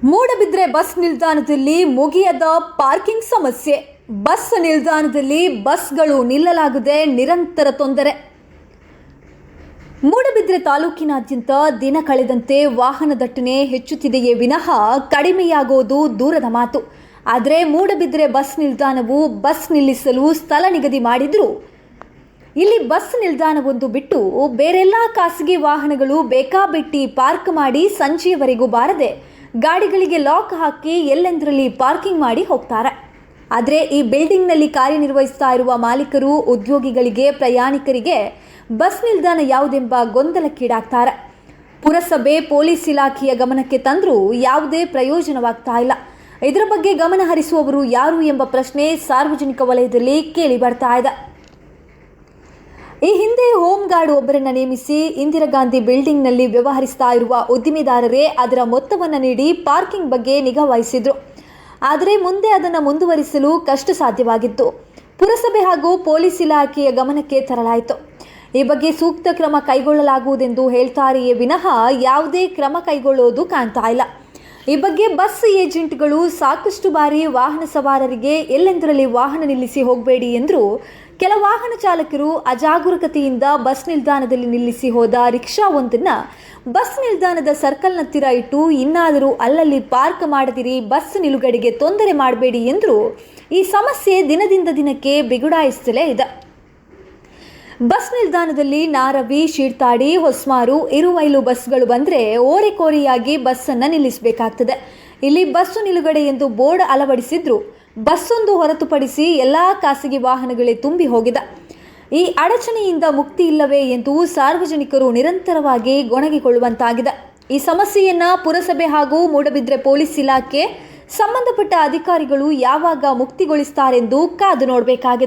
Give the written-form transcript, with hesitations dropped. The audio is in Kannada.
ಮೂಡಬಿದ್ರೆ ಬಸ್ ನಿಲ್ದಾಣದಲ್ಲಿ ಮುಗಿಯದ ಪಾರ್ಕಿಂಗ್ ಸಮಸ್ಯೆ. ಬಸ್ ನಿಲ್ದಾಣದಲ್ಲಿ ಬಸ್ಗಳು ನಿಲ್ಲಲಾಗದೆ ನಿರಂತರ ತೊಂದರೆ. ಮೂಡಬಿದ್ರೆ ತಾಲೂಕಿನಾದ್ಯಂತ ದಿನ ಕಳೆದಂತೆ ವಾಹನ ದಟ್ಟಣೆ ಹೆಚ್ಚುತ್ತಿದೆಯೇ ವಿನಃ ಕಡಿಮೆಯಾಗೋದು ದೂರದ ಮಾತು. ಆದರೆ ಮೂಡಬಿದ್ರೆ ಬಸ್ ನಿಲ್ದಾಣವು ಬಸ್ ನಿಲ್ಲಿಸಲು ಸ್ಥಳ ನಿಗದಿ ಮಾಡಿದ್ರು ಇಲ್ಲಿ ಬಸ್ ನಿಲ್ದಾಣವೊಂದು ಬಿಟ್ಟು ಬೇರೆಲ್ಲ ಖಾಸಗಿ ವಾಹನಗಳು ಬೇಕಾಬಿಟ್ಟಿ ಪಾರ್ಕ್ ಮಾಡಿ ಸಂಜೆಯವರೆಗೂ ಬಾರದೆ ಗಾಡಿಗಳಿಗೆ ಲಾಕ್ ಹಾಕಿ ಎಲ್ಲೆಂದರಲ್ಲಿ ಪಾರ್ಕಿಂಗ್ ಮಾಡಿ ಹೋಗ್ತಾರೆ. ಆದರೆ ಈ ಬಿಲ್ಡಿಂಗ್ನಲ್ಲಿ ಕಾರ್ಯನಿರ್ವಹಿಸ್ತಾ ಇರುವ ಮಾಲೀಕರು, ಉದ್ಯೋಗಿಗಳಿಗೆ, ಪ್ರಯಾಣಿಕರಿಗೆ ಬಸ್ ನಿಲ್ದಾಣ ಯಾವುದೆಂಬ ಗೊಂದಲಕ್ಕೀಡಾಗ್ತಾರೆ. ಪುರಸಭೆ, ಪೊಲೀಸ್ ಇಲಾಖೆಯ ಗಮನಕ್ಕೆ ತಂದರೂ ಯಾವುದೇ ಪ್ರಯೋಜನವಾಗ್ತಾ ಇಲ್ಲ. ಇದರ ಬಗ್ಗೆ ಗಮನ ಹರಿಸುವವರು ಯಾರು ಎಂಬ ಪ್ರಶ್ನೆ ಸಾರ್ವಜನಿಕ ವಲಯದಲ್ಲಿ ಕೇಳಿ ಬರ್ತಾ ಇದೆ. ಈ ಹಿಂದೆ ಹೋಮ್ ಗಾರ್ಡ್ ಒಬ್ಬರನ್ನು ನೇಮಿಸಿ ಇಂದಿರಾ ಗಾಂಧಿ ಬಿಲ್ಡಿಂಗ್ನಲ್ಲಿ ವ್ಯವಹರಿಸ್ತಾ ಇರುವ ಉದ್ದಿಮೆದಾರರೇ ಅದರ ಮೊತ್ತವನ್ನು ನೀಡಿ ಪಾರ್ಕಿಂಗ್ ಬಗ್ಗೆ ನಿಗಾ ವಹಿಸಿದ್ರು. ಆದರೆ ಮುಂದೆ ಅದನ್ನು ಮುಂದುವರಿಸಲು ಕಷ್ಟ ಸಾಧ್ಯವಾಗಿತ್ತು. ಪುರಸಭೆ ಹಾಗೂ ಪೊಲೀಸ್ ಇಲಾಖೆಯ ಗಮನಕ್ಕೆ ತರಲಾಯಿತು. ಈ ಬಗ್ಗೆ ಸೂಕ್ತ ಕ್ರಮ ಕೈಗೊಳ್ಳಲಾಗುವುದೆಂದು ಹೇಳ್ತಾರೆಯೇ ವಿನಃ ಯಾವುದೇ ಕ್ರಮ ಕೈಗೊಳ್ಳೋದು ಕಾಣ್ತಾ ಇಲ್ಲ. ಈ ಬಗ್ಗೆ ಬಸ್ ಏಜೆಂಟ್ಗಳು ಸಾಕಷ್ಟು ಬಾರಿ ವಾಹನ ಸವಾರರಿಗೆ ಎಲ್ಲೆಂದರಲ್ಲಿ ವಾಹನ ನಿಲ್ಲಿಸಿ ಹೋಗಬೇಡಿ ಎಂದರೂ ಕೆಲ ವಾಹನ ಚಾಲಕರು ಅಜಾಗರೂಕತೆಯಿಂದ ಬಸ್ ನಿಲ್ದಾಣದಲ್ಲಿ ನಿಲ್ಲಿಸಿ ಹೋದ ರಿಕ್ಷಾವೊಂದನ್ನು ಬಸ್ ನಿಲ್ದಾಣದ ಸರ್ಕಲ್ನತ್ತಿರ ಇಟ್ಟು ಇನ್ನಾದರೂ ಅಲ್ಲಲ್ಲಿ ಪಾರ್ಕ್ ಮಾಡದಿರಿ, ಬಸ್ ನಿಲುಗಡೆಗೆ ತೊಂದರೆ ಮಾಡಬೇಡಿ ಎಂದರೂ ಈ ಸಮಸ್ಯೆ ದಿನದಿಂದ ದಿನಕ್ಕೆ ಬಿಗುಡಾಯಿಸುತ್ತಲೇ ಇದೆ. ಬಸ್ ನಿಲ್ದಾಣದಲ್ಲಿ ನಾರವಿ, ಶೀರ್ತಾಡಿ, ಹೊಸ್ಮಾರು, ಇರುವೈಲು ಬಸ್ಗಳು ಬಂದರೆ ಓರೆಕೋರೆಯಾಗಿ ಬಸ್ಸನ್ನು ನಿಲ್ಲಿಸಬೇಕಾಗ್ತದೆ. ಇಲ್ಲಿ ಬಸ್ಸು ನಿಲುಗಡೆ ಎಂದು ಬೋರ್ಡ್ ಅಳವಡಿಸಿದ್ರು ಬಸ್ಸೊಂದು ಹೊರತುಪಡಿಸಿ ಎಲ್ಲ ಖಾಸಗಿ ವಾಹನಗಳೇ ತುಂಬಿ ಹೋಗಿದೆ. ಈ ಅಡಚಣೆಯಿಂದ ಮುಕ್ತಿ ಇಲ್ಲವೇ ಎಂದು ಸಾರ್ವಜನಿಕರು ನಿರಂತರವಾಗಿ ಗೊಣಗಿಕೊಳ್ಳುವಂತಾಗಿದೆ. ಈ ಸಮಸ್ಯೆಯನ್ನು ಪುರಸಭೆ ಹಾಗೂ ಮೂಡಬಿದ್ರೆ ಪೊಲೀಸ್ ಇಲಾಖೆ ಸಂಬಂಧಪಟ್ಟ ಅಧಿಕಾರಿಗಳು ಯಾವಾಗ ಮುಕ್ತಿಗೊಳಿಸುತ್ತಾರೆಂದು ಕಾದು ನೋಡಬೇಕಾಗಿದೆ.